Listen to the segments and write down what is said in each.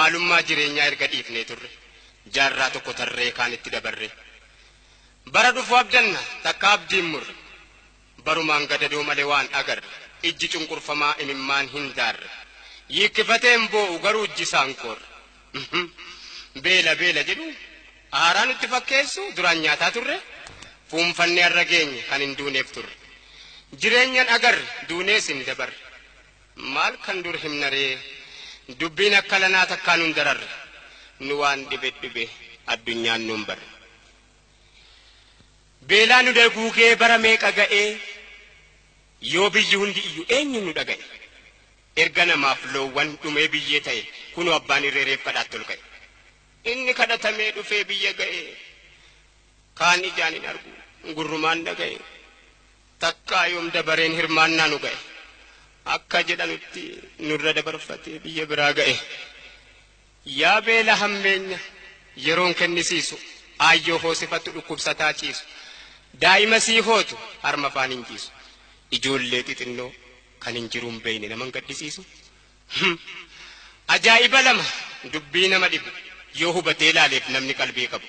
maalummaa jireenyaa erga dhiifnee turre jaarraa tokko tarree kaanitti dabarre bara dhufu abdanna takka abdiin murre barumaan gadadoo malee waan agarre ijji cunqurfamaa imimmaan hin daarre yiikkifateen boo'u garuu ijji isaan korre beela jedhu aaraa nutti fakkeessu duraan nyaataa turre fuunfannee har'a geenye kan hin duuneef turre jireenyan agarre duunees hin dabarre maal kan dur himnaree dubbiin akka lanaa takkaan nun dararre nu waan dhibe addunyaan nun barre beelaa nu daguugee bara meeqa ga'ee yoo biyyi hundi iyyu eenyu nu dhaga'e erga namaaf loowwan dhumee biyyee ta'e kunoo abbaan irreereef kadhaatti ol ka'e inni kadhatamee dhufee biyya ga'e kaan ijaan hin argu gurrumaan dhaga'e takkaa yoom dabareen hirmaannaa nu ga'e akka jedhanutti nurra dabarfatee biyya biraa ga'e yaa beela hammeenya yeroon kennisiisu aayyoo hoosifattu dhukkubsataa ciisu daa'ima sii hootu harma afaan hin ciisu ijoollee xixinnoo kan hin jiruun beeyne naman gaddisiisu ajaa'iba lama dubbii nama dhibu yoo hubatee laaleef namni qalbii qabu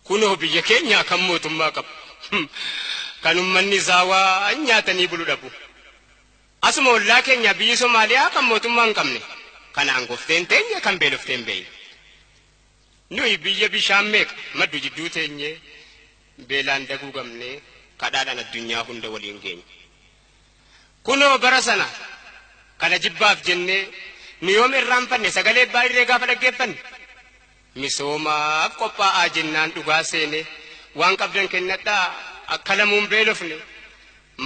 kunoo biyya keenyaa kan mootummaa qabu kan ummanni isaa waa nyaatanii bulu dhabu asuma ollaa keenya biyyi Somaaliyaa kan mootummaa hin qabne kan aangofteen teenya kan beelofteen beeyne nuyi biyya bishaan meeqa maddu jidduu teenye beelaan daguugamne kadhaadhaan addunyaa hunda waliin geenye kunoo bara sana kana jibbaaf jennee nu yoom irraanfanne sagalee baay'ee gaafa dhaggeeffanne misoomaaf qophaa'aa jennaan dhugaa seene waan qabdan kennadhaa akka lamuun beelofne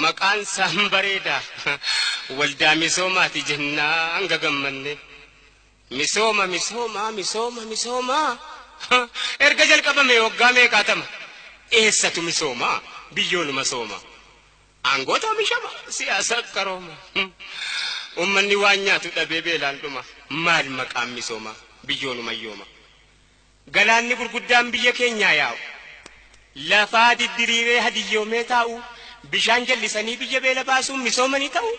maqaan isaan bareedaa waldaa misoomaati jennaan gagammanne misooma erga jalqabame waggaa meeqaatama eessatu misooma biyyoonuma sooma aangoota mishama siyaasa qarooma ummanni waan nyaatu dhabee beelaan dhuma maal maqaan misooma biyyoonuma yooma galaanni gurguddaan biyya keenyaa yaa'u lafaa diddiriiree hadiyyoomee taa'u bishaan jallisanii biyya beela baasuun misoomanii ta'u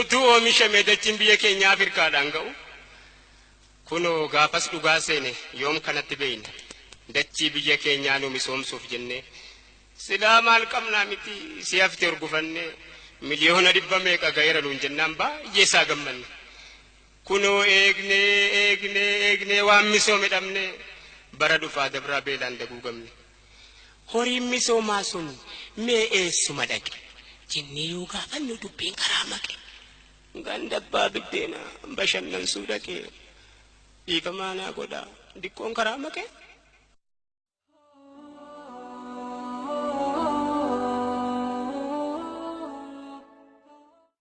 utuu oomishamee dachiin biyya keenyaa Afrikaadhaan ga'u kunoo gaafas dhugaa seene yoom kanatti beeyna dachii biyya keenyaa nu misoomsuuf jennee silaa maal qabnaa miti si hafte urgufanne miliyoona 100 meeqa ga'eera nuun jennaan baay'ee isaa gammanne kunoo eegnee waan misoome dhabne bara dhufaa dabraa beelaan daguugamne horiin misoomaa sun mee eessuma dhaqe jennee yoo gaafannu dubbiin karaa maqe ganda abbaa biddeena bashannansuu dhaqe dhiifamaa naa godhaa dikkoon karaa maqe